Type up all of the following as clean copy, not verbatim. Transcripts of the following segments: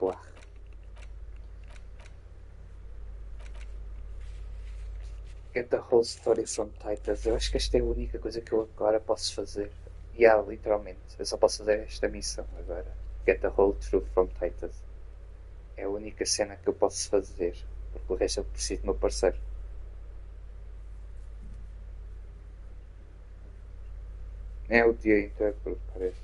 Lá. Get the whole story from Titus. Eu acho que esta é a única coisa que eu agora posso fazer. E há, literalmente. Eu só posso fazer esta missão agora. Get the whole truth from Titus. É a única cena que eu posso fazer. Porque o resto eu preciso do meu parceiro. É o dia inteiro, porque parece.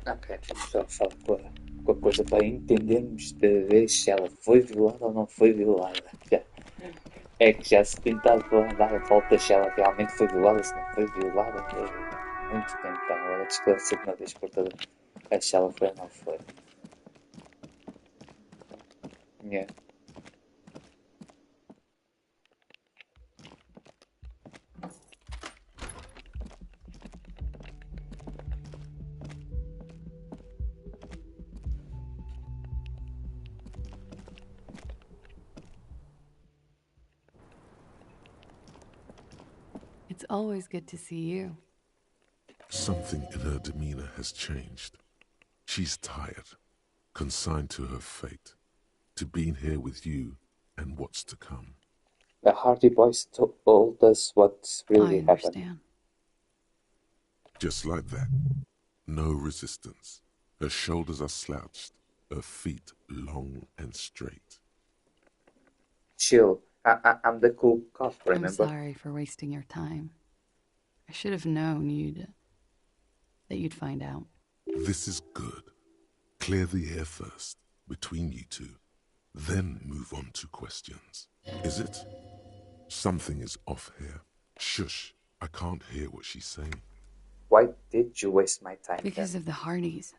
Ok, só falar com a coisa para entendermos de vez se ela foi violada ou não foi violada. Já, é que já se tentar dar a volta se ela realmente foi violada, se não foi violada. É muito tempo. Está na hora de esclarecer de uma vez por todas se ela foi ou não foi. Yeah. It's always good to see you. Something in her demeanor has changed. She's tired, consigned to her fate, to being here with you and what's to come. The Hardy Boys told us what's really I happened. understand. Just like that. No resistance. Her shoulders are slouched, her feet long and straight. Chill. I'm the cool cop, remember? I'm sorry for wasting your time. I should have known that you'd find out. This is good. Clear the air first, between you two. Then move on to questions. Is it? Something is off here. Shush. I can't hear what she's saying. Why did you waste my time Because then? of the Hardys.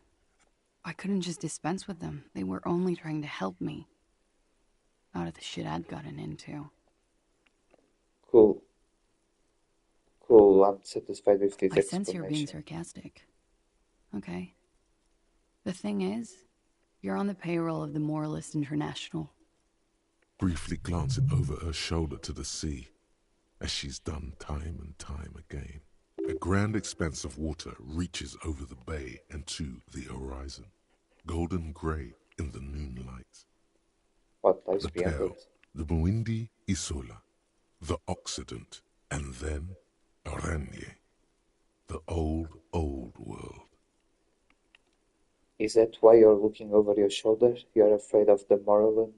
I couldn't just dispense with them. They were only trying to help me. Out of the shit I'd gotten into. Cool. Cool, I'm satisfied with this I sense you're being explanation. sarcastic. Okay. The thing is, you're on the payroll of the Moralist International. Briefly glancing over her shoulder to the sea, as she's done time and time again. A grand expanse of water reaches over the bay and to the horizon, golden grey in the noonlight. What lies The beyond Pale, it? the Muindi Isola, the Occident, and then Aranye, the old world. Is that why you're looking over your shoulder? You're afraid of the Moralita?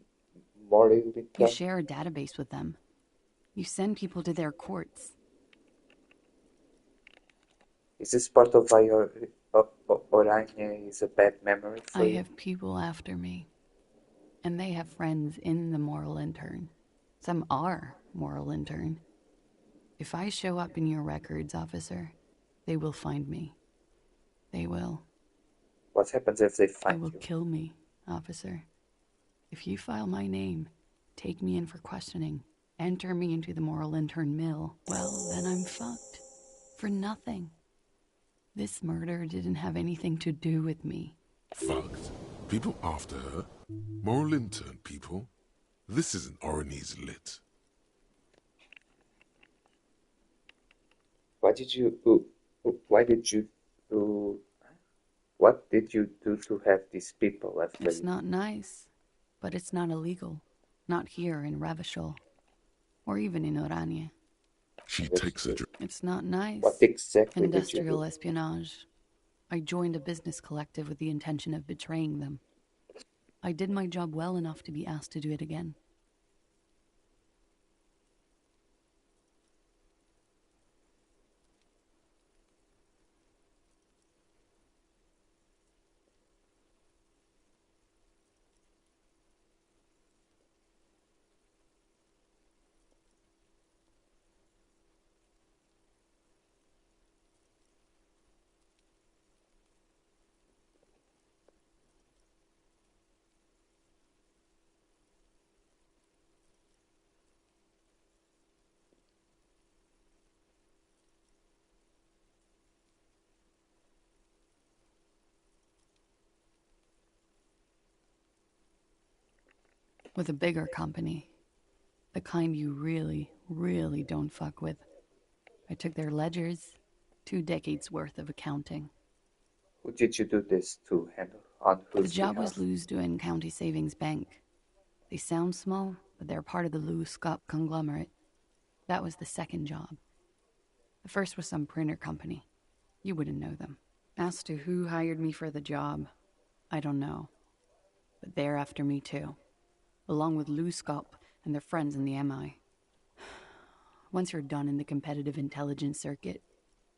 You share a database with them. You send people to their courts. Is this part of why your Oranje is a bad memory for I you? have people after me. And they have friends in the Moral Intern. Some are Moral Intern. If I show up in your records, officer, they will find me. They will. What happens if they They find will you? kill me, officer. If you file my name, take me in for questioning, enter me into the Moral Intern mill, well, then I'm fucked. For nothing. This murder didn't have anything to do with me. Fucked. People after her? Moral intern people? This isn't Oranese lit. What did you do to have these people after It's you? not nice, but it's not illegal. Not here in Revachol. Or even in Oranje. She takes a It's not nice. What exactly did you Industrial do? espionage. I joined a business collective with the intention of betraying them. I did my job well enough to be asked to do it again. with a bigger company. The kind you really, really don't fuck with. I took their ledgers, 2 decades worth of accounting. Who did you do this to handle? On The whose job behalf? was Lou's doing County Savings Bank. They sound small, but they're part of the Lou Scott conglomerate. That was the second job. The first was some printer company. You wouldn't know them. As to who hired me for the job, I don't know. But they're after me too, along with Lou Scott and their friends in the MI. Once you're done in the competitive intelligence circuit,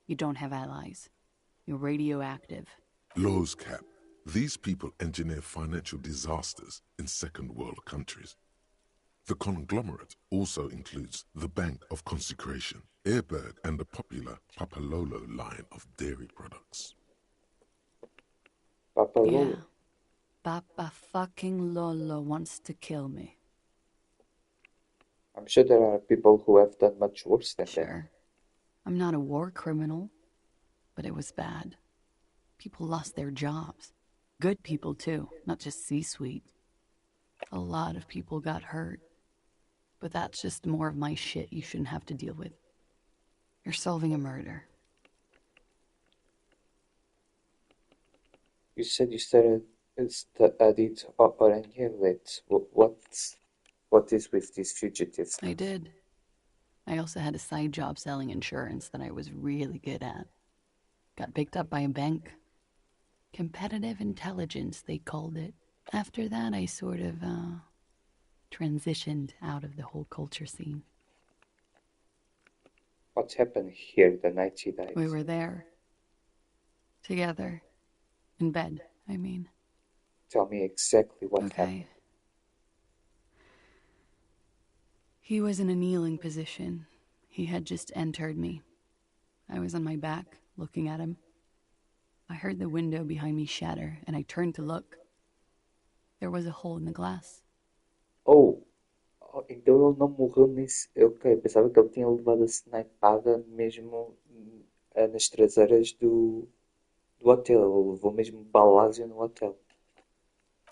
you don't have allies. You're radioactive. Lowe's Cap. These people engineer financial disasters in second world countries. The conglomerate also includes the Bank of Consecration, Airberg, and the popular Papalolo line of dairy products. Papa Yeah. Lolo. Papa fucking Lolo wants to kill me. I'm sure there are people who have done much worse than that. Sure. I'm not a war criminal, but it was bad. People lost their jobs. Good people, too, not just C-suite. A lot of people got hurt. But that's just more of my shit you shouldn't have to deal with. You're solving a murder. You said you studied Orangelet. What is with these fugitives? I did. I also had a side job selling insurance that I was really good at. Got picked up by a bank. Competitive intelligence, they called it. After that, I sort of, transitioned out of the whole culture scene. What happened here the night he died? We were there. Together. In bed, I mean. Tell me exactly what Okay. happened. He was in a kneeling position. He had just entered me. I was on my back, looking at him. I heard the window behind me shatter, and I turned to look. There was a hole in the glass. Então ele não morreu nesse. Ok, pensava que ele tinha levado a snipada mesmo nas traseiras do hotel. Ele levou mesmo balásio no hotel.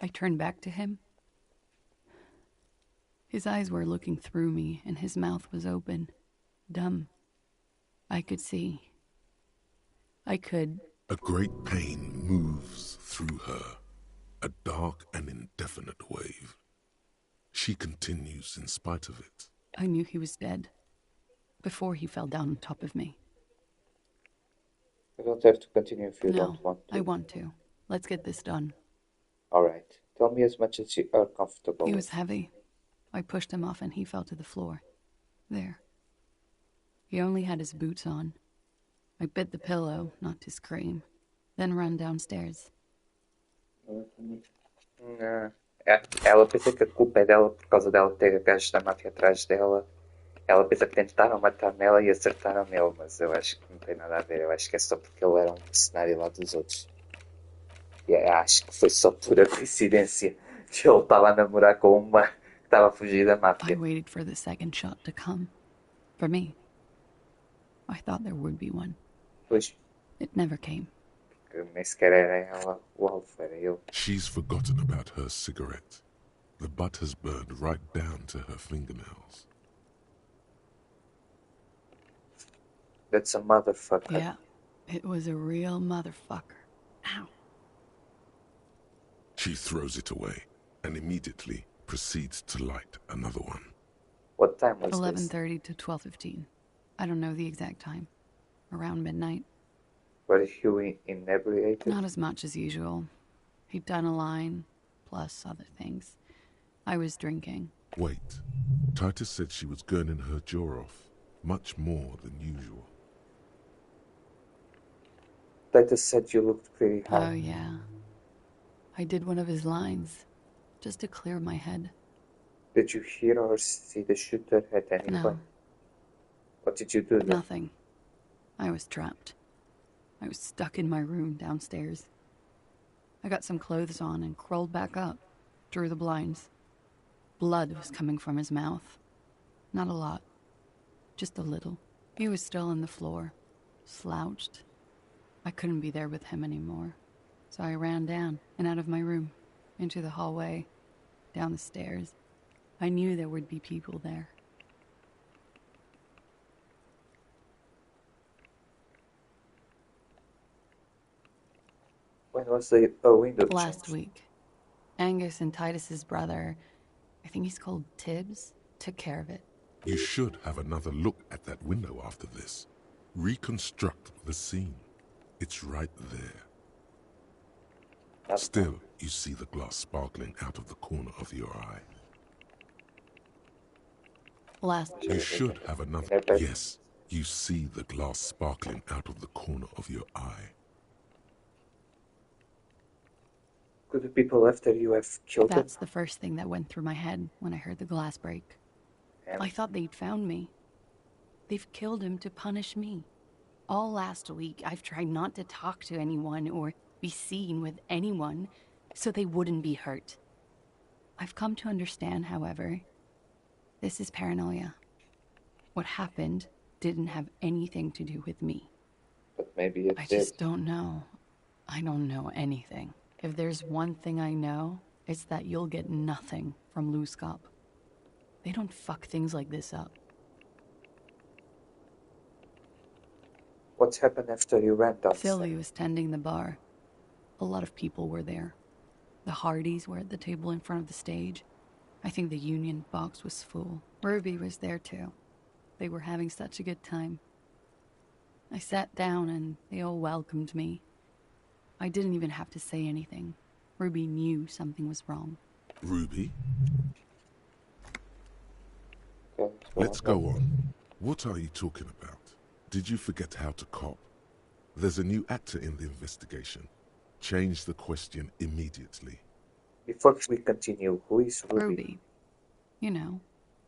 I turned back to him. His eyes were looking through me, and his mouth was open, dumb. I could see. I could. A great pain moves through her, a dark and indefinite wave. She continues in spite of it. I knew he was dead before he fell down on top of me. You don't have to continue if you No, don't want to. I want to. Let's get this done. Alright. Tell me as much as you are comfortable He with. was heavy. I pushed him off and he fell to the floor. There. He only had his boots on. I bit the pillow, not to scream, then ran downstairs. Ela pensa que a culpa é dela por causa dela ter gajos da máfia atrás dela. Ela pensa que tentaram matar nela e acertaram nele, mas eu acho que não tem nada a ver. Eu acho que é só porque ele era um mercenário lá dos outros. E acho que foi só pura coincidência que ele estava a namorar com uma que estava a fugir da I máfia. waited for the second shot to come. For me. I thought there would be one. Pois, It never came. que nem sequer era ela o alvo, era ele. She's forgotten about her cigarette. The butt has burned right down to her fingernails. That's a motherfucker. Yeah, it was a real motherfucker. Ow. She throws it away and immediately proceeds to light another one. What time was 11:30 to 12:15. I don't know the exact time. Around midnight. this? Were you inebriated? Not as much as usual. He'd done a line, plus other things. I was drinking. Wait. Titus said she was gurning her jaw off, much more than usual. Titus said you looked pretty Oh, high. yeah. I did one of his lines, just to clear my head. Did you hear or see the shooter at any No. point? What did you do then? Nothing. I was trapped. I was stuck in my room downstairs. I got some clothes on and crawled back up, drew the blinds. Blood was coming from his mouth. Not a lot. Just a little. He was still on the floor, slouched. I couldn't be there with him anymore. So I ran down and out of my room, into the hallway, down the stairs. I knew there would be people there. When was the window Last changed? week. Angus and Titus's brother, I think he's called Tibbs, took care of it. You should have another look at that window after this. Reconstruct the scene. It's right there. Still, you see the glass sparkling out of the corner of your eye. Last You should have another... Yes, you see the glass sparkling out of the corner of your eye. Could the people after you have killed them? That's the first thing that went through my head when I heard the glass break. And I thought they'd found me. They've killed him to punish me. All last week, I've tried not to talk to anyone or be seen with anyone so they wouldn't be hurt. I've come to understand, however, this is paranoia. What happened didn't have anything to do with me. but maybe it I did. just don't know. I don't know anything. If there's one thing I know, it's that you'll get nothing from Looskop. They don't fuck things like this up. What happened after you ran downstairs? Philly was tending the bar. A lot of people were there. The Hardys were at the table in front of the stage. I think the Union box was full. Ruby was there too. They were having such a good time. I sat down and they all welcomed me. I didn't even have to say anything. Ruby knew something was wrong. Ruby, Okay, let's go on. What are you talking about? Did you forget how to cop? There's a new actor in the investigation. Change the question immediately. Before we continue, who is Ruby? Ruby. You know,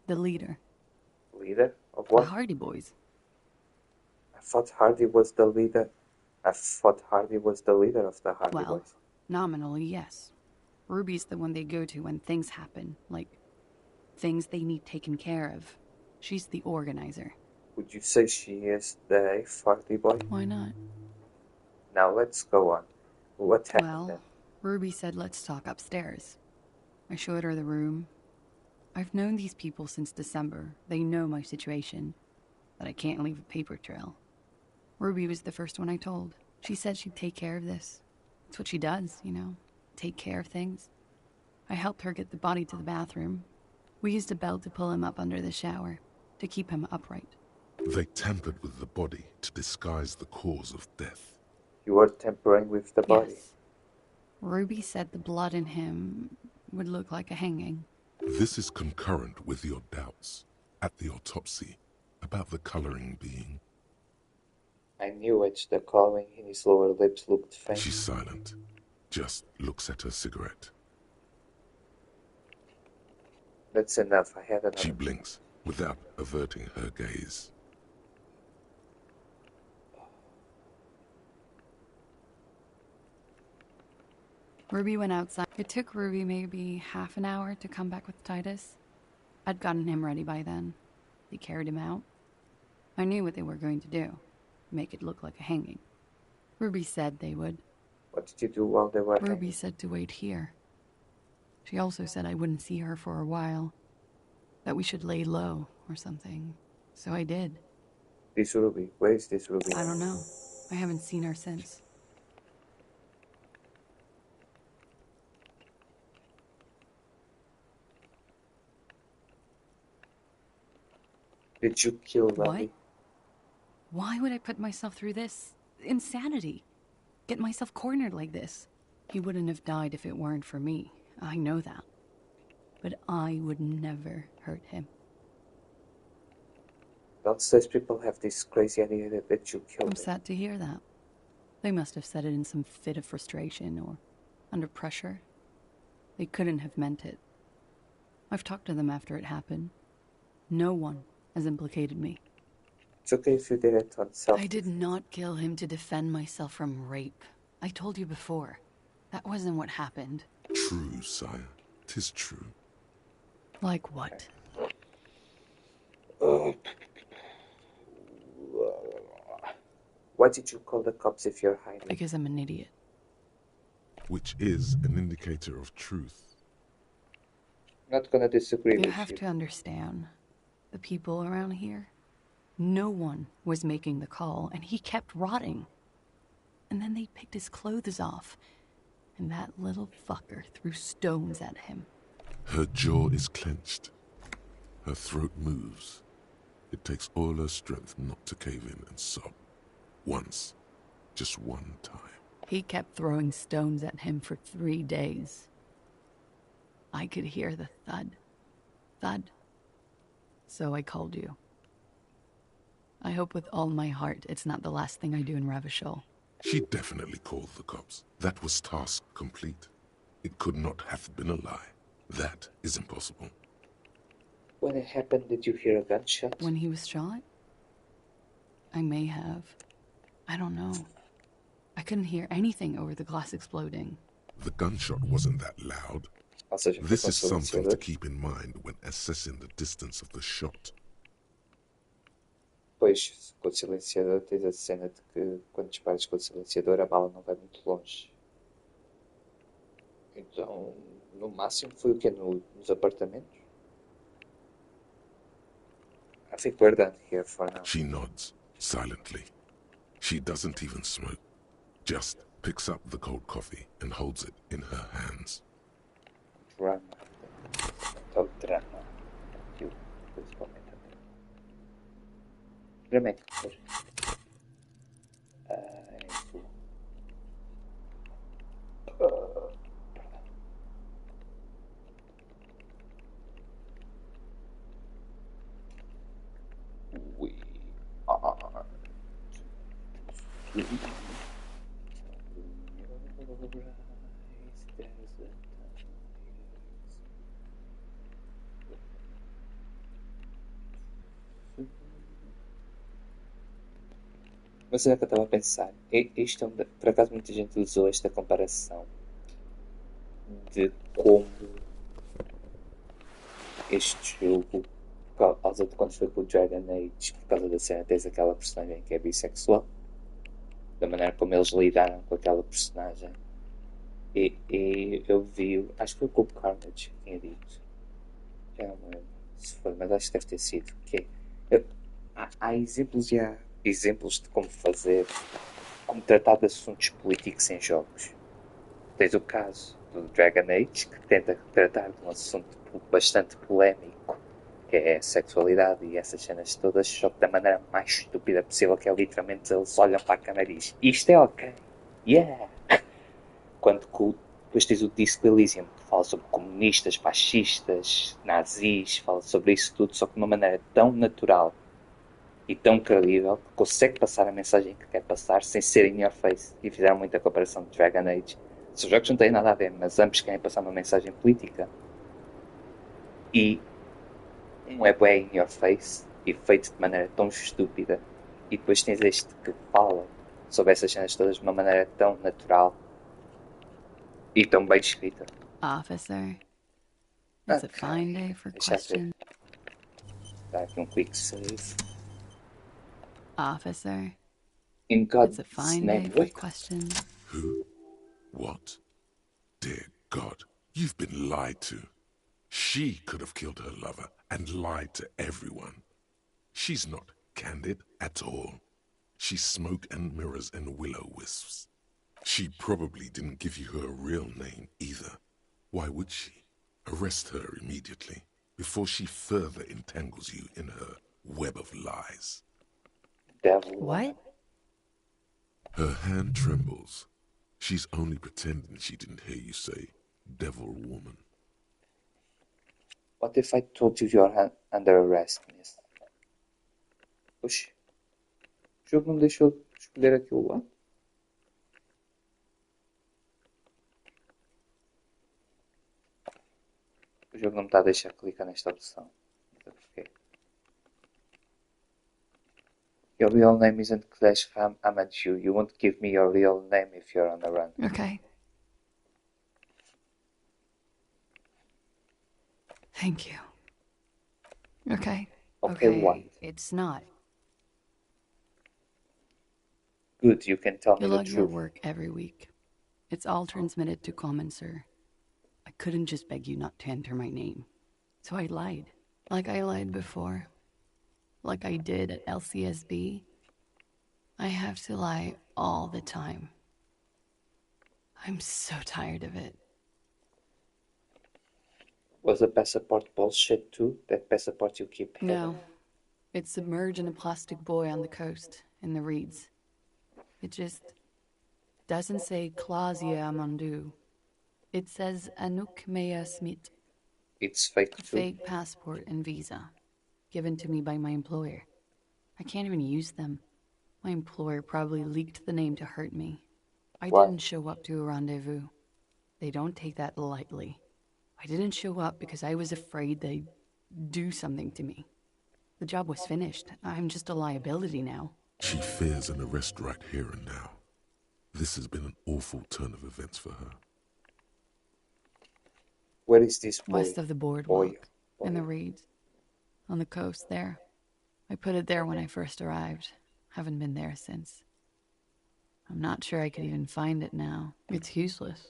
the leader. Leader of The what? Hardy Boys. I thought Hardy was the leader. I thought Hardy was the leader of the Hardy Well, Boys. nominally, yes. Ruby's the one they go to when things happen, like things they need taken care of. She's the organizer. Would you say she is the eighth Hardy Boy? Why not? Now let's go on. What happened Well, then? Ruby said let's talk upstairs. I showed her the room. I've known these people since December. They know my situation, that I can't leave a paper trail. Ruby was the first one I told. She said she'd take care of this. It's what she does, you know, take care of things. I helped her get the body to the bathroom. We used a belt to pull him up under the shower, to keep him upright. They tampered with the body to disguise the cause of death. You were tampering with the body. Yes. Ruby said the blood in him would look like a hanging. This is concurrent with your doubts at the autopsy about the coloring being. I knew it. The coloring in his lower lips looked faint. She's silent, just looks at her cigarette. That's enough. I had She another. blinks without averting her gaze. Ruby went outside. It took Ruby maybe half an hour to come back with Titus. I'd gotten him ready by then. They carried him out. I knew what they were going to do. Make it look like a hanging. Ruby said they would. What did you do while they were Ruby hanging? said to wait here. She also said I wouldn't see her for a while. That we should lay low or something. So I did. This Ruby. Where is this Ruby? I don't know. I haven't seen her since. Did you kill What? Randy? Why would I put myself through this? Insanity. Get myself cornered like this. He wouldn't have died if it weren't for me. I know that. But I would never hurt him. Downstairs people have this crazy idea that you killed I'm him. sad to hear that. They must have said it in some fit of frustration or under pressure. They couldn't have meant it. I've talked to them after it happened. No one has implicated me. It's okay if you did it on self. I did not kill him to defend myself from rape. I told you before. That wasn't what happened. True, sire. 'Tis true. Like what? Why did you call the cops if you're hiding? Because I'm an idiot. Which is an indicator of truth. Not gonna disagree You with have you. to understand, the people around here, no one was making the call, and he kept rotting. And then they picked his clothes off, and that little fucker threw stones at him. Her jaw is clenched. Her throat moves. It takes all her strength not to cave in and sob. Once. Just one time. He kept throwing stones at him for 3 days. I could hear the thud. Thud. So I called you. I hope with all my heart it's not the last thing I do in Revachol. She definitely called the cops. That was task complete. It could not have been a lie. That is impossible. When it happened, did you hear a gunshot? When he was shot? I may have. I don't know. I couldn't hear anything over the glass exploding. The gunshot wasn't that loud. Ou seja, foi This com is something to silenciador. keep in mind when assessing the distance of the shot. Pois, com o silenciador tens a cena de que quando disparas com o silenciador a bala não vai muito longe. Então, no máximo foi o que nos apartamentos? I think we're done here for now. She nods, silently. She doesn't even smoke. Just picks up the cold coffee and holds it in her hands. Drama. Então, drama. Aquilo, principalmente. Drama é que for. Isso. Perdão. We are. Mas é que eu estava a pensar. Isto é por acaso muita gente usou esta comparação de como este jogo, por causa de quando foi com o Dragon Age, por causa da cena, tens aquela personagem que é bissexual, da maneira como eles lidaram com aquela personagem. E eu vi, acho que foi com o Carnage que tinha dito, já não me lembro se foi, mas acho que deve ter sido. Há exemplos e há exemplos de como fazer, como tratar de assuntos políticos em jogos. Tens o caso do Dragon Age, que tenta tratar de um assunto bastante polémico, que é a sexualidade e essas cenas todas, só que da maneira mais estúpida possível, que é literalmente eles olham para a câmera e dizem: isto é ok, yeah! Quando depois tens o Disco Elysium, que fala sobre comunistas, fascistas, nazis, fala sobre isso tudo, só que de uma maneira tão natural e tão credível que consegue passar a mensagem que quer passar sem ser in your face. E fizeram muita comparação de Dragon Age. Os jogos não têm nada a ver, mas ambos querem passar uma mensagem política. E um é bem in your face e feito de maneira tão estúpida. E depois tens este que fala sobre essas cenas todas de uma maneira tão natural e tão bem escrita. Officer, it's a Ok. fine day for Deixa eu ver. questions. Dá aqui um quick save. Officer, In it's God's a fine name, day for wait. questions. Who? What? Dear God, you've been lied to. She could have killed her lover and lied to everyone. She's not candid at all. She's smoke and mirrors and will-o-wisps. She probably didn't give you her real name either. Why would she? Arrest her immediately, before she further entangles you in her web of lies. Devil. What? Her hand trembles. She's only pretending she didn't hear you say, devil woman. What if I told you you're under arrest, miss? Oxi. O jogo não me deixou escolher aquilo lá. O jogo não me está a deixar clicar nesta opção. Não sei porquê. Your real name isn't Clash Amadou. You won't give me your real name if you're on the run. Okay. Thank you. Okay. Okay, what? It's not. Good, you can tell me You the log your truth. work every week. It's all transmitted to Common, sir. I couldn't just beg you not to enter my name. So I lied. Like I lied before. Like I did at LCSB. I have to lie all the time. I'm so tired of it. Was the passport bullshit too? That passport you keep having? No. It's submerged in a plastic buoy on the coast, in the reeds. It just doesn't say Claudia Amandu. It says Anouk Mea Smit. It's fake A too. fake passport and visa, given to me by my employer. I can't even use them. My employer probably leaked the name to hurt me. I Why? didn't show up to a rendezvous. They don't take that lightly. I didn't show up because I was afraid they'd do something to me. The job was finished. I'm just a liability now. She fears an arrest right here and now. This has been an awful turn of events for her. Where is this boy? West of the boardwalk, in the reeds. On the coast there. I put it there when I first arrived. Haven't been there since. I'm not sure I could even find it now. It's useless.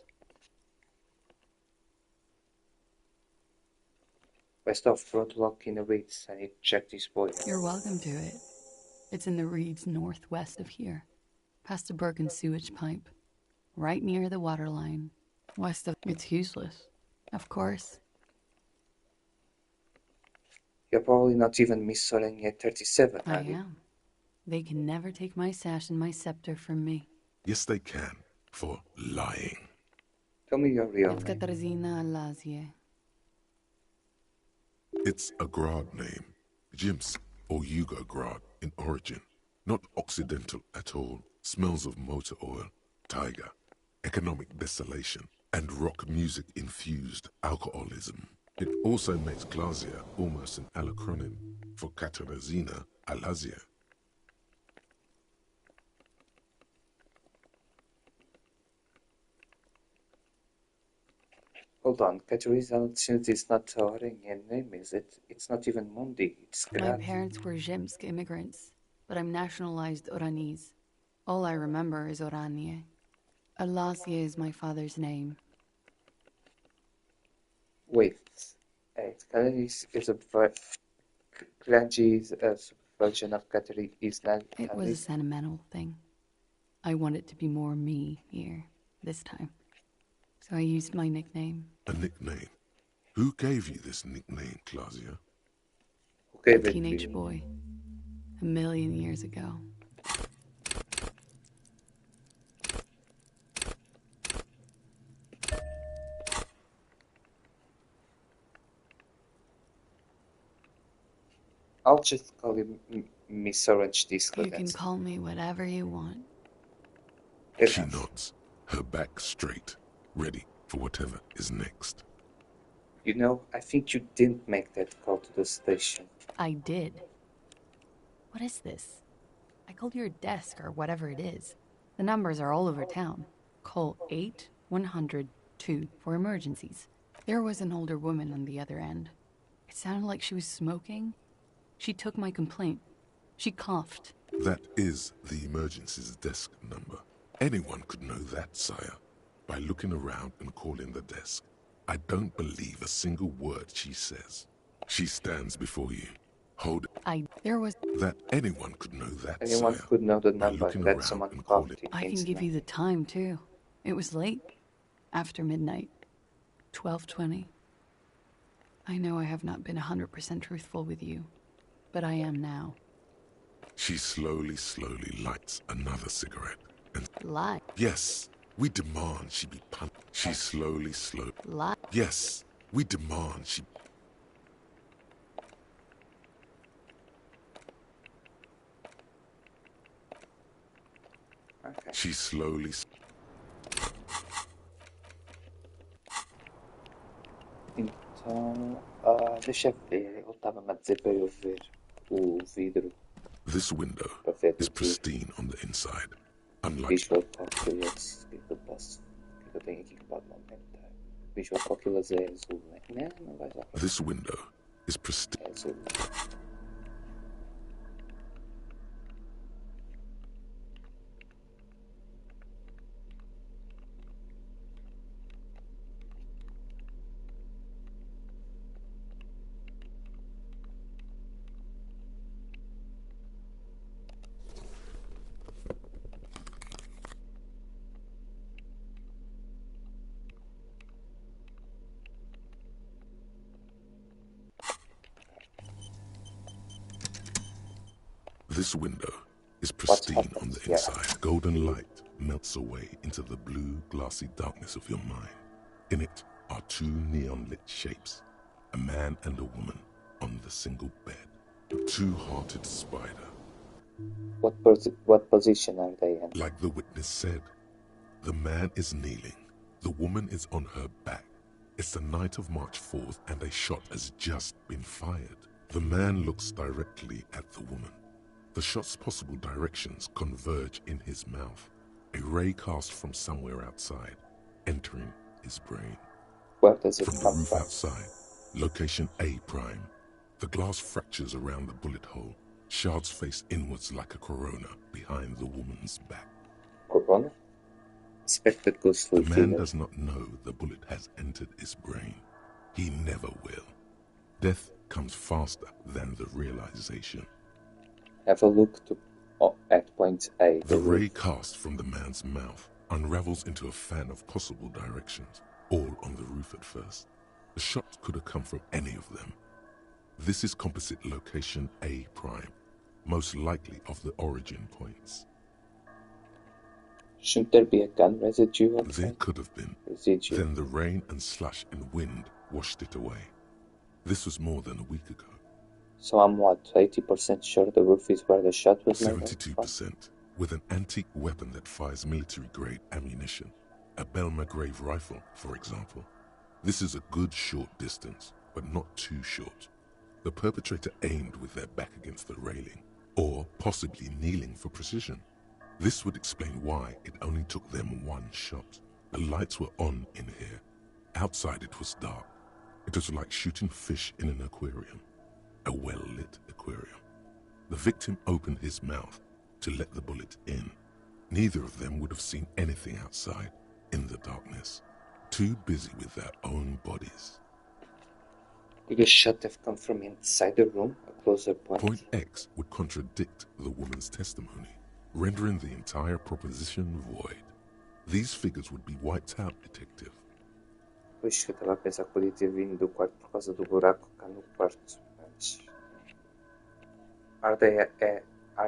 West of Broadwalk in the reeds. I need to check this boy. You're welcome to it. It's in the reeds northwest of here, past a broken sewage pipe, right near the waterline. West of... It's useless. Of course. You're probably not even Miss Solenia 37, I are you? am. They can never take my sash and my scepter from me. Yes, they can, for lying. Tell me your real It's name. Katarzyna Alazie. It's a Grad name, Jims or Yugo Grad in origin. Not Occidental at all. Smells of motor oil, tiger, economic desolation, and rock music infused alcoholism. It also makes Glazia almost an alacronym for Katarzyna Alazia. Hold on, Katarzyna, since it's not a Oranian name, is it? It's not even Mundi, it's My Grad. parents were Zhemsk immigrants, but I'm nationalized Oranese. All I remember is Oranie. Alazie is my father's name. Wait, Katarzyna is a Glanji is a version of Katarzyna. It was a sentimental thing. I wanted to be more me here, this time. So I used my nickname. A nickname. Who gave you this nickname, Glazia? Okay, A but teenage boy. 1,000,000 years ago. I'll just call you Miss Orange Disco. You can call me whatever you want. She nods, her back straight, ready for whatever is next. You know, I think you didn't make that call to the station. I did. What is this? I called your desk or whatever it is. The numbers are all over town. Call 8-100-2 for emergencies. There was an older woman on the other end. It sounded like she was smoking. She took my complaint. She coughed. That is the emergency's desk number. Anyone could know that, sire, by looking around and calling the desk. I don't believe a single word she says. She stands before you. Hold There was... that anyone could know that, Anyone sire, could know the by number looking that around someone and called calling. it. I can give you the time, too. It was late. After midnight. 12:20. I know I have not been 100% truthful with you, but I am now. She slowly lights another cigarette. And Lie. yes, we demand she be punished. She slowly. Lie. Yes, we demand she... Okay. She slowly... Então, deixa eu ver. Ele estava-me a dizer para eu ver o vidro This window para ver is o que pristine on the inside. Unlike Visual Calculus. O que é que eu posso... O que é que eu tenho aqui que pode aumentar? Visual Calculus é azul, né? Não vai lá. this window is pristine. É azul. This window is pristine on happened? the Yeah. inside. Golden light melts away into the blue, glassy darkness of your mind. In it are two neon-lit shapes, a man and a woman on the single bed. A two-hearted spider. What position are they in? Like the witness said, the man is kneeling, the woman is on her back. It's the night of March 4th and a shot has just been fired. The man looks directly at the woman. The shot's possible directions converge in his mouth, a ray cast from somewhere outside, entering his brain. Where does it From the come roof from? outside, location A prime. The glass fractures around the bullet hole. Shards face inwards like a corona behind the woman's back. Corona? Expected The ghostly man figure. does not know the bullet has entered his brain. He never will. Death comes faster than the realization. Have a look at point A. The roof. ray cast from the man's mouth unravels into a fan of possible directions, all on the roof at first. The shot could have come from any of them. This is composite location A prime, most likely of the origin points. Shouldn't there be a gun residue on There it? could have been. Residue. Then the rain and slush and wind washed it away. This was more than a week ago. So I'm what, 80% sure the roof is where the shot was made from? 72%, with an antique weapon that fires military-grade ammunition. A Belmagrave rifle, for example. This is a good short distance, but not too short. The perpetrator aimed with their back against the railing, or possibly kneeling for precision. This would explain why it only took them one shot. The lights were on in here. Outside it was dark. It was like shooting fish in an aquarium. A well-lit aquarium. The victim opened his mouth to let the bullet in. Neither of them would have seen anything outside in the darkness. Too busy with their own bodies. Could the shot have come from inside the room? A closer point. Point X would contradict the woman's testimony, rendering the entire proposition void. These figures would be wiped out, detective. Pois eu estava a pensar que podia ter vindo do quarto por causa do buraco cá no quarto. Mas... Are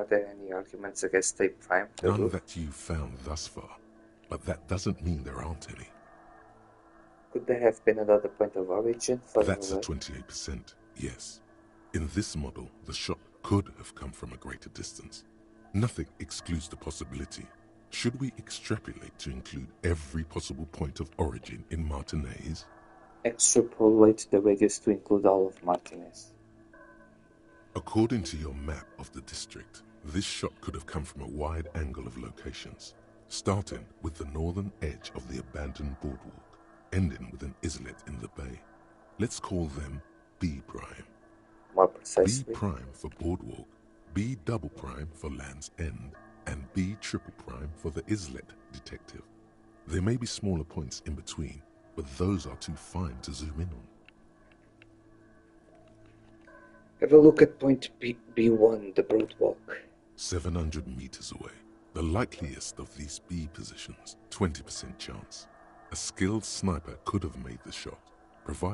there any arguments against A prime? The None roof? that you've found thus far, but that doesn't mean there aren't any. Could there have been another point of origin for That's the a 28%, yes. In this model, the shot could have come from a greater distance. Nothing excludes the possibility. Should we extrapolate to include every possible point of origin in Martinez? extrapolate the radius to include all of Martinez? According to your map of the district, this shot could have come from a wide angle of locations, starting with the northern edge of the abandoned boardwalk, ending with an islet in the bay. Let's call them B prime. More B precisely, prime for boardwalk, B double prime for Land's End, and B triple prime for the islet, detective. There may be smaller points in between, but those are too fine to zoom in on. have a look at point B1, the Broadwalk. 700 meters away. The likeliest of these B positions, 20% chance. A skilled sniper could have made the shot,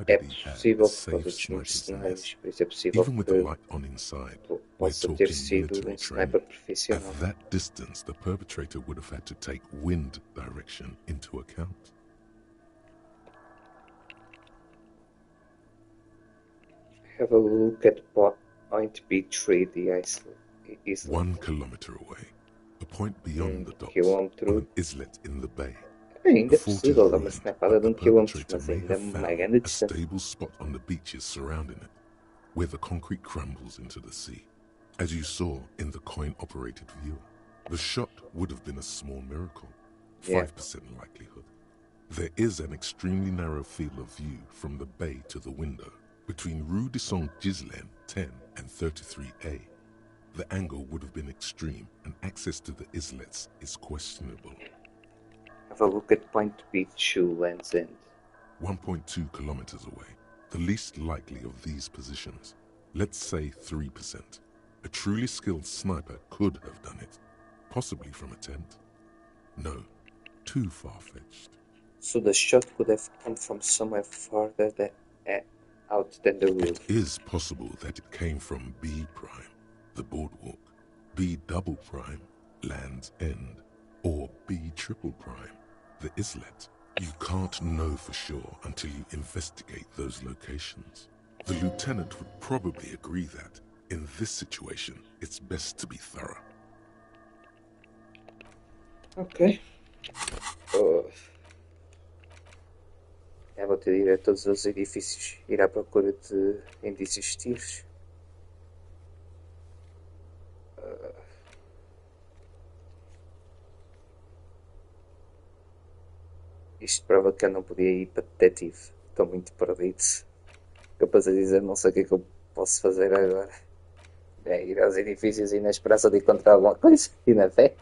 É provided he had a possível, por safe causa dos sniper's cenários, nest. por isso é possível Even with the que light on inside, we're possa talking ter sido military sniper training. profissional. At that distance, the perpetrator would have had to take wind direction into account. Have a look at point B3, the islet. 1 kilometer away, a point beyond the docks, quilómetro. on an islet in the bay. Ainda é The fort is possível dar uma ruined, snipada but de the quilómetro, perpetrator mas may ainda é have uma found grande a distância. stable spot on the beaches surrounding it, where the concrete crumbles into the sea, as you saw in the coin-operated viewer. The shot would have been a small miracle, 5% likelihood. There is an extremely narrow field of view from the bay to the window, between Rue de Saint-Ghislain 10 and 33A. The angle would have been extreme, and access to the islets is questionable. Have a look at point B2, Land's End. 1.2 kilometers away, the least likely of these positions. Let's say 3%. A truly skilled sniper could have done it, possibly from a tent. No, too far-fetched. So the shot could have come from somewhere farther out than the It roof. is possible that it came from B prime, the boardwalk. B double prime, Land's End, or B triple prime, the Islet. You can't know for sure until you investigate those locations. The lieutenant would probably agree that, in this situation, it's best to be thorough. Ok. Eu vou ter de ir a todos os edifícios, ir à procura de indícios tiros. Isto prova que eu não podia ir para detetive. Estou muito perdido. Capaz de dizer, não sei o que é que eu posso fazer agora. É ir aos edifícios e na esperança de encontrar alguma coisa. E na fé.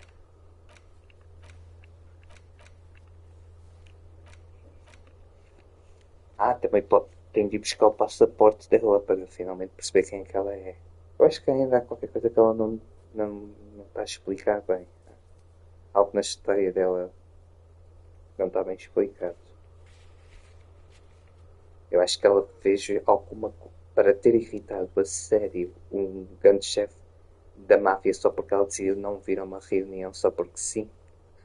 Também tenho de ir buscar o passaporte dela para finalmente perceber quem é que ela é. Eu acho que ainda há qualquer coisa que ela não está a explicar bem. Algo na história dela não está bem explicado. Eu acho que ela fez alguma para ter irritado a sério um grande chefe da máfia só porque ela decidiu não vir a uma reunião só porque sim.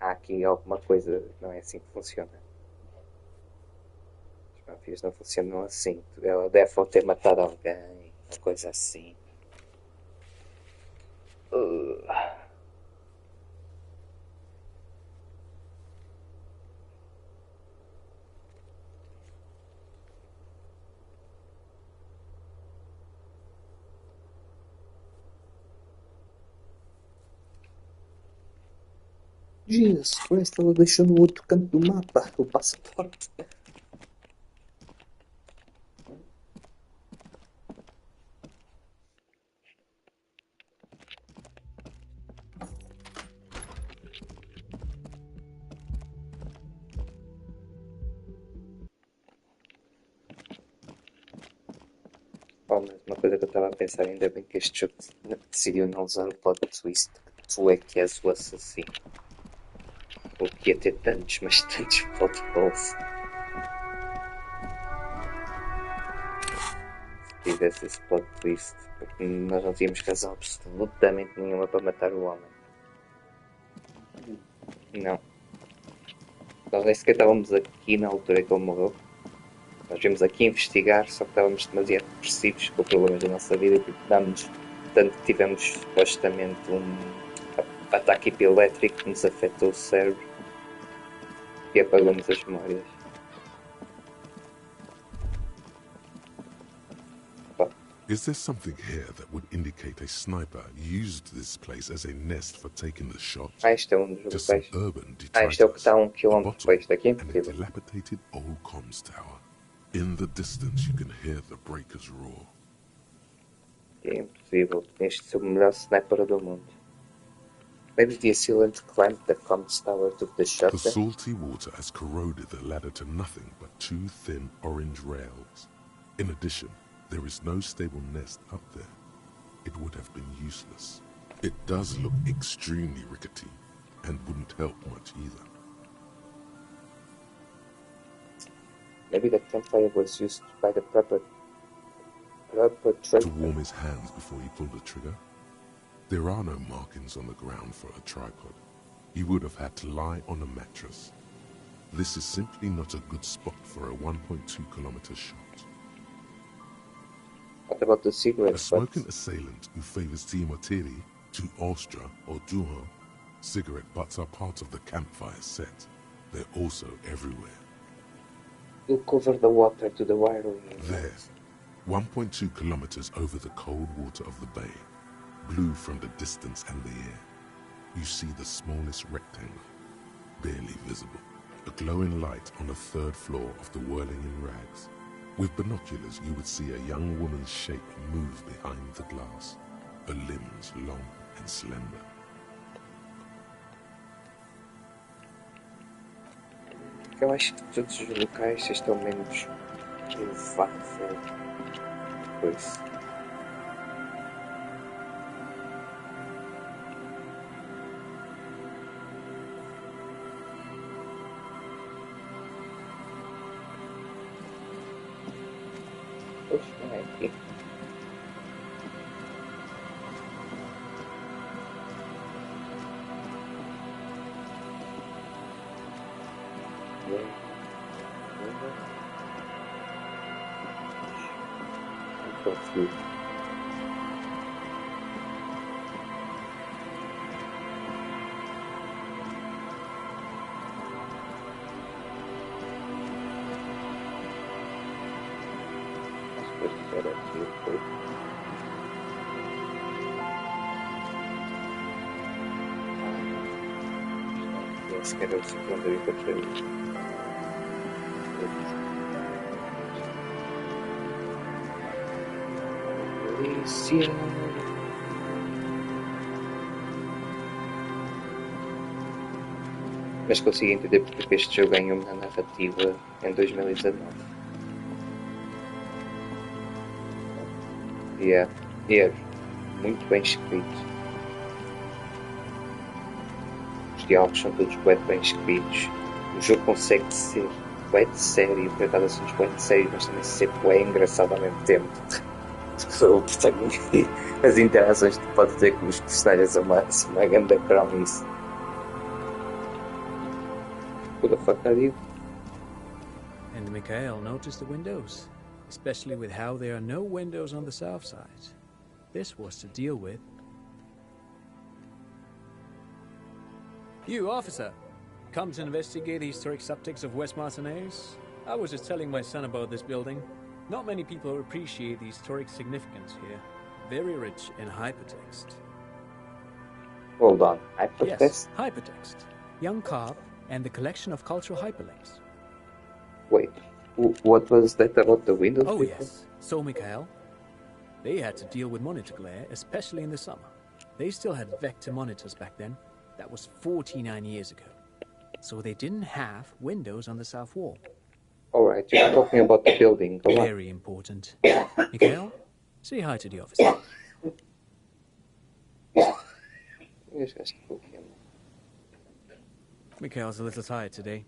Há aqui alguma coisa, não é assim que funciona. As máfias não funcionam assim. Ela deve ter matado alguém, uma coisa assim. Jesus Christ, ela deixou no outro canto do mapa o passaporte. Oh, mas uma coisa que eu estava a pensar, ainda bem que este jogo decidiu não usar o plot twist. Tu é que és o assassino. O que ia ter tantos, mas tantos plot holes. Se tivesse esse plot twist, porque nós não tínhamos razão absolutamente nenhuma para matar o homem. Não. Nós nem sequer estávamos aqui na altura que ele morreu. Nós viemos aqui investigar, só que estávamos demasiado depressivos com problemas da nossa vida e tanto que tivemos supostamente um ataque epilétrico que nos afetou o cérebro e apagou-nos as memórias. Is there something here that would indicate a sniper used this place as a nest for taking the shot? Este é um dos Just some locais. urban Este é o que detritus, está a 1 a km bottle, depois daqui, and a incrível. dilapidated old comms tower. In the distance, you can hear the breakers roar. É impossível. Este é o melhor sniper do mundo. Maybe the assailant climbed the comms tower to the shot. The salty water has corroded the ladder to nothing but two thin orange rails. In addition, there is no stable nest up there. It would have been useless. It does look extremely rickety, and wouldn't help much either. Maybe the campfire was used by the To perpetrator. warm his hands before he pulled the trigger. There are no markings on the ground for a tripod. He would have had to lie on a mattress. This is simply not a good spot for a 1.2 kilometer shot. What about the A cigarettes? smoking assailant who favors Timotiri to Austria or Duha, cigarette butts are part of the campfire set. They're also everywhere. You'll cover the water to the wiring. There, 1.2 kilometers over the cold water of the bay, blue from the distance and the air, you see the smallest rectangle, barely visible, a glowing light on the third floor of the Whirling in Rags. With binoculars, you would see a young woman's shape move behind the glass, her limbs long and slender. Eu acho que todos os locais este é o menos provável. Pois. Pois, não é aqui. Consegui. Acho que era aqui. Foi. Esse que era o segundo aí que eu tinha. Polícia. Mas consigo entender porque este jogo ganhou na narrativa em 2019. É muito bem escrito. Os diálogos são todos bem escritos. O jogo consegue ser bem sério, tratar de assuntos bem sérios, mas também ser bem engraçado ao mesmo tempo. As interações que tu podes ter com os personagens são uma grande cromice. Who the fuck are you? And Mikhail noticed the windows, especially with how there are no windows on the south side. This was to deal with. You, officer, come to investigate the historic subtext of West Martinez? I was just telling my son about this building. Not many people appreciate the historic significance here. Very rich in hypertext. Hold on, hypertext? Yes, hypertext. Young Carp and the collection of cultural hyperlinks. Wait, what was that about the Windows? Oh, people? yes. So, Mikhail, they had to deal with monitor glare, especially in the summer. They still had vector monitors back then. That was 49 years ago. So they didn't have windows on the south wall. Alright, you're talking about the building. Go on. Very important. Mikhail, say hi to the officer. Yes, I spoke him. Mikhail's a little tired today.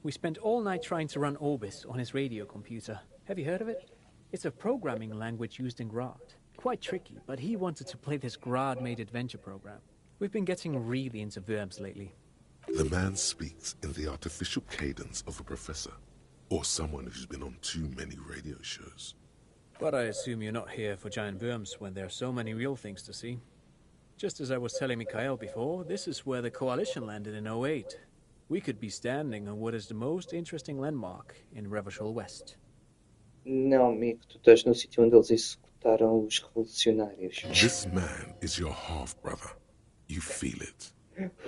We spent all night trying to run Orbis on his radio computer. Have you heard of it? It's a programming language used in Grad. Quite tricky, but he wanted to play this Grad-made adventure program. We've been getting really into verbs lately. The man speaks in the artificial cadence of a professor, or someone who's been on too many radio shows. But I assume you're not here for giant worms when there are so many real things to see. Just as I was telling Mikhail before, this is where the Coalition landed in '08. We could be standing on what is the most interesting landmark in Revachol West. Não, amigo, tu estás no sítio onde eles executaram os revolucionários. This man is your half-brother. You feel it.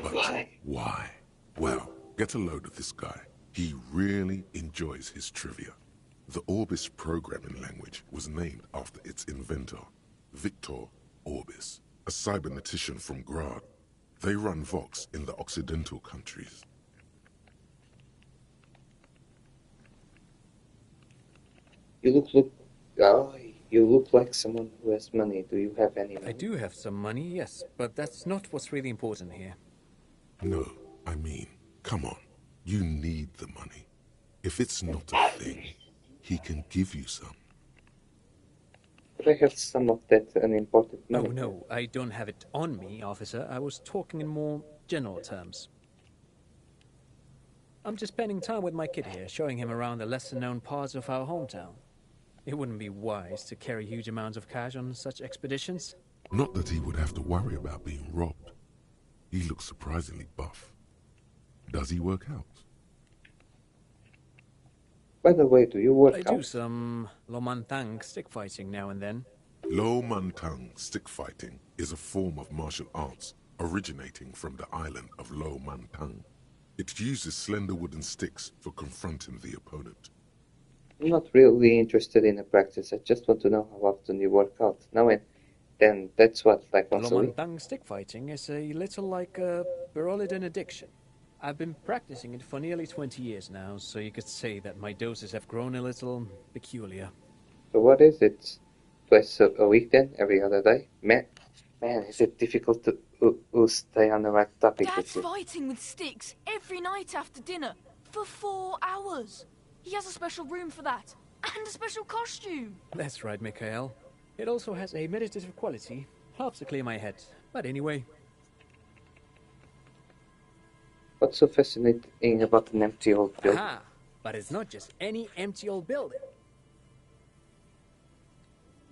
But why? Well, get a load of this guy. He really enjoys his trivia. The Orbis programming language was named after its inventor, Victor Orbis, a cybernetician from Grad. They run Vox in the Occidental countries. You look like someone who has money. Do you have any money? I do have some money, yes, but that's not what's really important here. No, I mean, come on. You need the money. If it's not a thing, he can give you some. But I have some of that unimportant money. Oh, no, I don't have it on me, officer. I was talking in more general terms. I'm just spending time with my kid here, showing him around the lesser-known parts of our hometown. It wouldn't be wise to carry huge amounts of cash on such expeditions. Not that he would have to worry about being robbed. He looks surprisingly buff. Does he work out? By the way, do you work I out? do some Lomantang stick fighting now and then. Lo Mantang stick fighting is a form of martial arts originating from the island of Lo Mantang. It uses slender wooden sticks for confronting the opponent. I'm not really interested in the practice. I just want to know how often you work out. Now and then, that's what, like once a week? Lomantang stick fighting is a little like a Berolidin addiction. I've been practicing it for nearly 20 years now, so you could say that my doses have grown a little peculiar. So what is it? Twice a week then? Every other day? Man, is it difficult to stay on the right topic Dad's with you? fighting with sticks every night after dinner for 4 hours. He has a special room for that, and a special costume. That's right, Mikhail. It also has a meditative quality. Helps to clear my head. But anyway, What's so fascinating about an empty old building? aha! But it's not just any empty old building.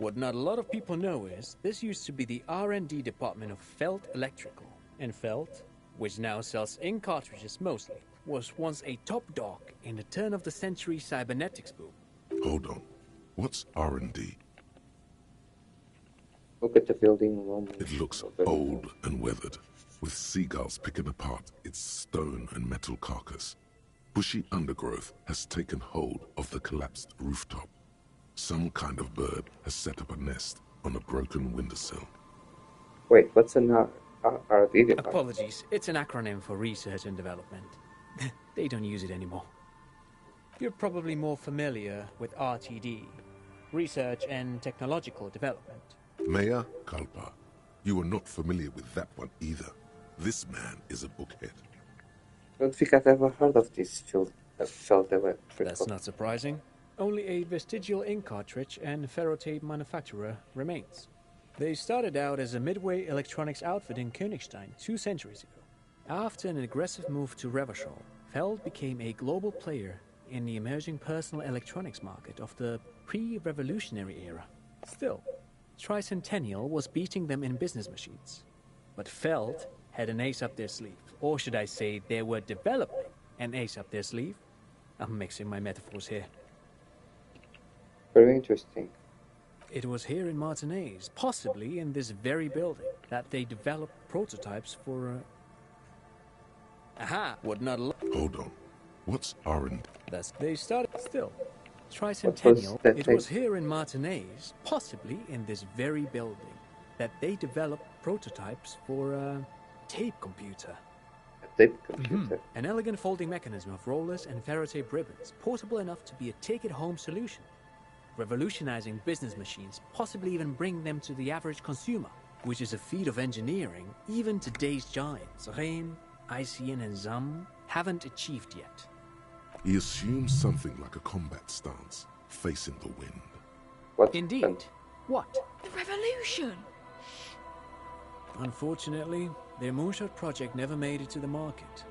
What not a lot of people know is this used to be the R&D department of Felt Electrical. And Felt, which now sells ink cartridges mostly, was once a top dog in the turn-of-the-century cybernetics boom. Hold on. What's R&D? Look at the building room. It looks old and weathered, with seagulls picking apart its stone and metal carcass. Bushy undergrowth has taken hold of the collapsed rooftop. Some kind of bird has set up a nest on a broken windowsill. Wait, what's an RD department? Apologies, it's an acronym for research and development. They don't use it anymore. You're probably more familiar with RTD, Research and Technological Development. Maya Kalpa, you are not familiar with that one either. This man is a bookhead. I don't think I've ever heard of this field electrical. That's not surprising. Only a vestigial ink cartridge and ferrotape manufacturer remains. They started out as a Midway electronics outfit in Königstein 2 centuries ago. After an aggressive move to Revachol, Feld became a global player in the emerging personal electronics market of the pre-revolutionary era. Still, Tricentennial was beating them in business machines. But Feld had an ace up their sleeve. Or should I say, they were developing an ace up their sleeve? I'm mixing my metaphors here. Very interesting. It was here in Martinez, possibly in this very building, that they developed prototypes for Aha! What not a Hold on. What's R&D? They started still. Tricentennial, that it tape? was here in Martinez, possibly in this very building, that they developed prototypes for a tape computer. A tape computer. An elegant folding mechanism of rollers and ferrotape ribbons, portable enough to be a take-it-home solution. Revolutionizing business machines, possibly even bring them to the average consumer, which is a feat of engineering even today's giants, Rehm, ICN and ZAM, haven't achieved yet. He assumes something like a combat stance, facing the wind. What? Indeed. What? The revolution! Unfortunately, their moonshot project never made it to the market.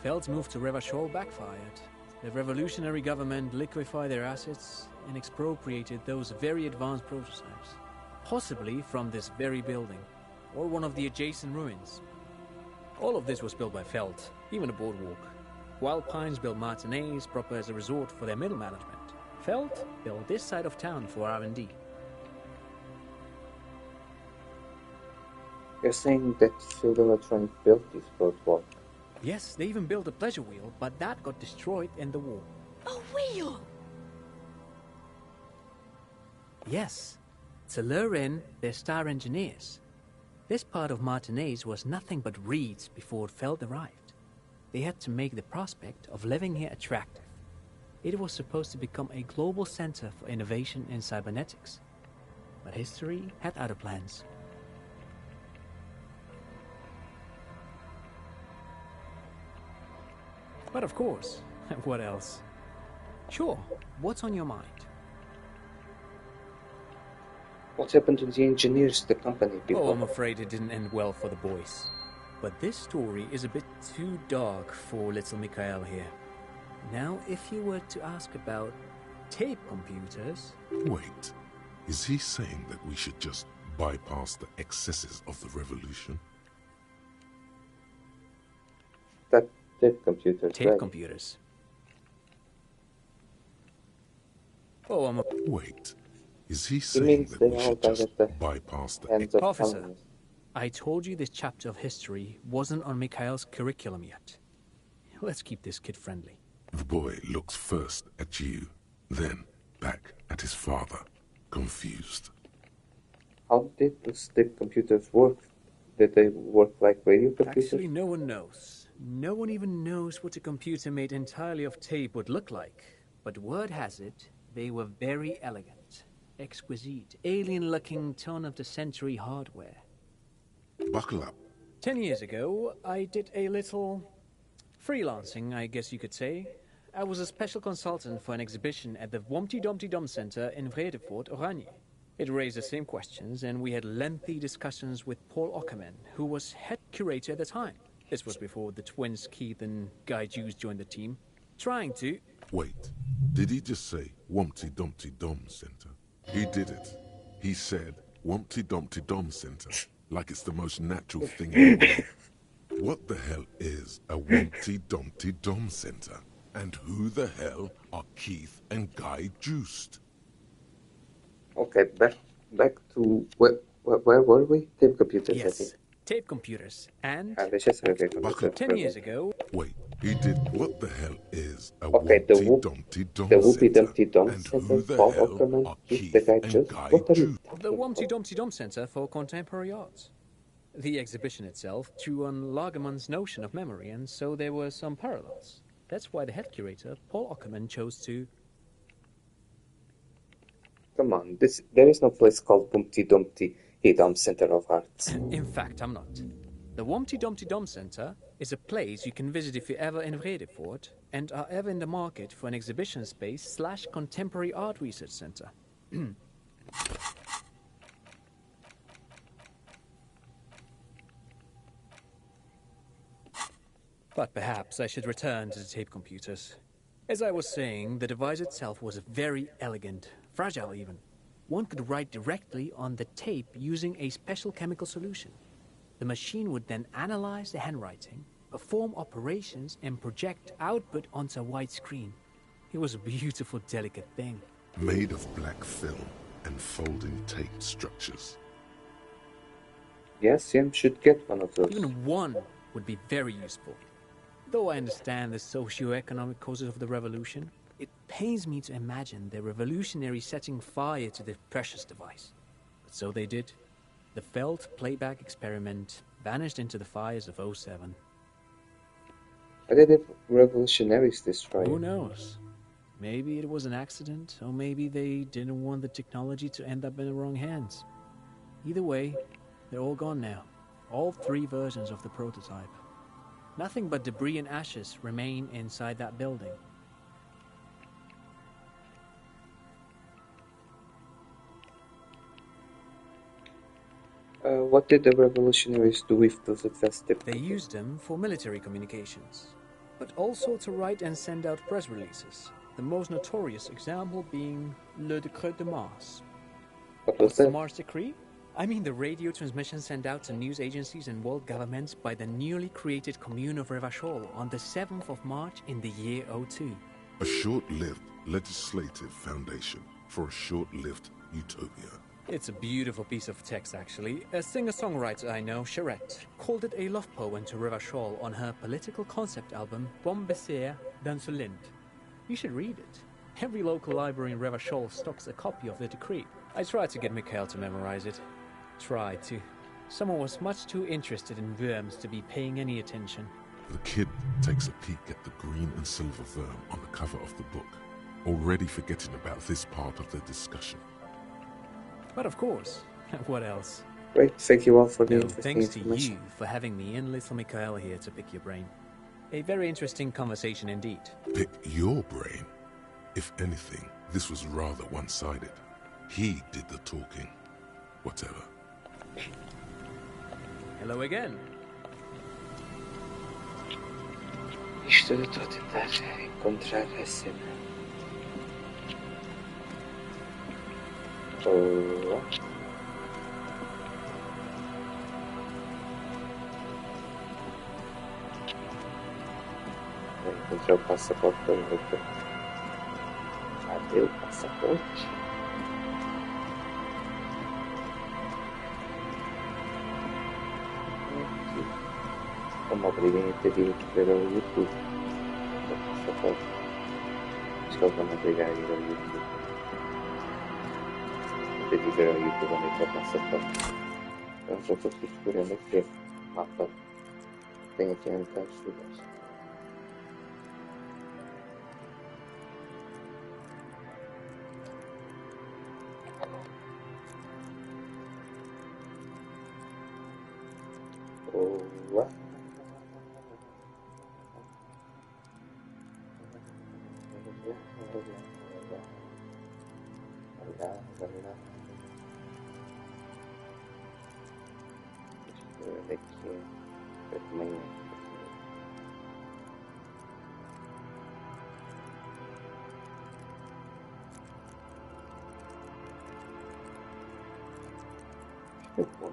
Feld's move to Revachol backfired. The revolutionary government liquefied their assets and expropriated those very advanced prototypes. Possibly from this very building, or one of the adjacent ruins. All of this was built by Feld, even the boardwalk. Wild Pines built Martinez proper as a resort for their middle management. Feld built this side of town for R&D. You're saying that Field Electronic built this boardwalk? Yes, they even built a pleasure wheel, but that got destroyed in the war. A wheel! Yes, to lure in their star engineers. This part of Martinez was nothing but reeds before Feld arrived. They had to make the prospect of living here attractive. It was supposed to become a global center for innovation in cybernetics. But history had other plans. But of course, what else? Sure, what's on your mind? What happened to the engineers, the company people? Oh, I'm afraid it didn't end well for the boys. But this story is a bit too dark for little Mikhail here. Now, if you were to ask about tape computers... Wait, is he saying that we should just bypass the excesses of the revolution? That tape computers, Tape right? computers. Oh, I'm a... Wait, is he He saying means that they we all should died just at the bypass the hands of Officer. communists. I told you this chapter of history wasn't on Mikhail's curriculum yet. Let's keep this kid friendly. The boy looks first at you, then back at his father, confused. How did those tape computers work? Did they work like radio computers? Actually, no one knows. No one even knows what a computer made entirely of tape would look like. But word has it, they were very elegant, exquisite, alien-looking turn-of-the-century hardware. Buckle up. 10 years ago, I did a little freelancing, I guess you could say. I was a special consultant for an exhibition at the Womty Dumpty Dum Center in Vredefort, Oranje. It raised the same questions, and we had lengthy discussions with Paul Ockerman, who was head curator at the time. This was before the twins Keith and Guy Hughes joined the team, trying to... Wait, did he just say Wumpty Dumpty Dum Center? He did it. He said, Wumpty Dumpty Dom Center, like it's the most natural thing in the world. What the hell is a Wumpty Dumpty Dom Center? And who the hell are Keith and Guy Joost? Okay, back to where were we? Tape computers, I Yes, think. tape computers. And Deixa eu saber o que é que aconteceu. 10 years ago, Wait, he did what the hell is a Okay, the Wumpty Dumpty Dom The Whoopi Center? Dumpty Dom And Center, who the Paul hell Ockerman, are Keith the Keith Guy and Joost. Guy What are you Joost? talking the Wumpty about? Dumpty Dom Center for Contemporary Art. The exhibition itself drew on Lagerman's notion of memory, and so there were some parallels. That's why the head curator, Paul Ockerman, chose to... Come on, there is no place called Humpty Dumpty Dom Center of Arts. In fact, I'm not. The Wumpty Dumpty Dom Center is a place you can visit if you're ever in Vredefort and are ever in the market for an exhibition space / contemporary art research center. But perhaps I should return to the tape computers. As I was saying, the device itself was very elegant, fragile even. One could write directly on the tape using a special chemical solution. The machine would then analyze the handwriting, perform operations, and project output onto a white screen. It was a beautiful, delicate thing. Made of black film and folding tape structures. Yes, Jim should get one of those. Even one would be very useful. Though I understand the socio-economic causes of the revolution, it pains me to imagine the revolutionaries setting fire to the precious device. But so they did. The Feld playback experiment vanished into the fires of '07. Why did the revolutionaries destroy Who it? knows? Maybe it was an accident, or maybe they didn't want the technology to end up in the wrong hands. Either way, they're all gone now. All 3 versions of the prototype. Nothing but debris and ashes remain inside that building. What did the revolutionaries do with those advanced tape They computers? used them for military communications, but also to write and send out press releases. The most notorious example being Le Décret de Mars. What was What's the that? Mars Decree? I mean the radio transmission sent out to news agencies and world governments by the newly created Commune of Revachol on the 7th of March in the year '02. A short-lived legislative foundation for a short-lived utopia. It's a beautiful piece of text, actually. A singer-songwriter I know, Charette, called it a love poem to Revachol on her political concept album, Bom Becer d'Insolente. You should read it. Every local library in Revachol stocks a copy of the decree. I tried to get Mikhail to memorize it. Tried to. Someone was much too interested in worms to be paying any attention. The kid takes a peek at the green and silver worm on the cover of the book, already forgetting about this part of the discussion. But of course, what else? Great, thank you all for the No, interesting thanks to information. you for having me and little Mikhail here to pick your brain. A very interesting conversation indeed. Pick your brain. If anything, this was rather one-sided. He did the talking. Whatever. Hello again. Isto eu estou a tentar encontrar a cena. Olá. Vou encontrar o passaporte da outra. Cadê o passaporte? Como obriguem a ter ido ver ao YouTube. O passaporte. Acho que eles vão me obrigar a ir ao YouTube. Vou ter de ver ao YouTube onde é que é o passaporte. Eu já estou aqui procurando aqui. Mapa. Tem aqui um bocado de lugares. Olá. Deixa eu ver aqui. De manhã. Que bom.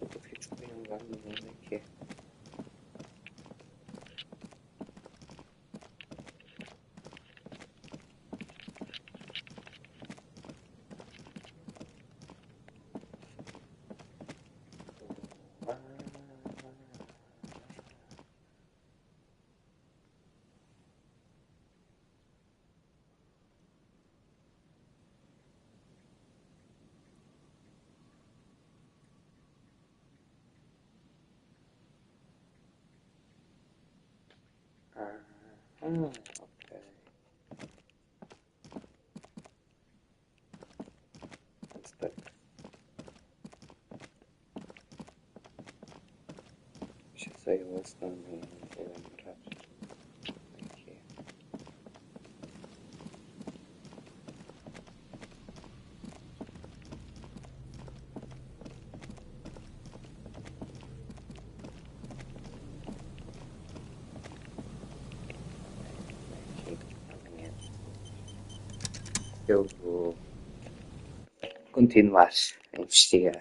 Estou a descobrir um lugar, não sei onde é que é. Ok. Stuck. Já sei, eu esse nome não vou lembrar. Aqui. Eu vou continuar a investigar.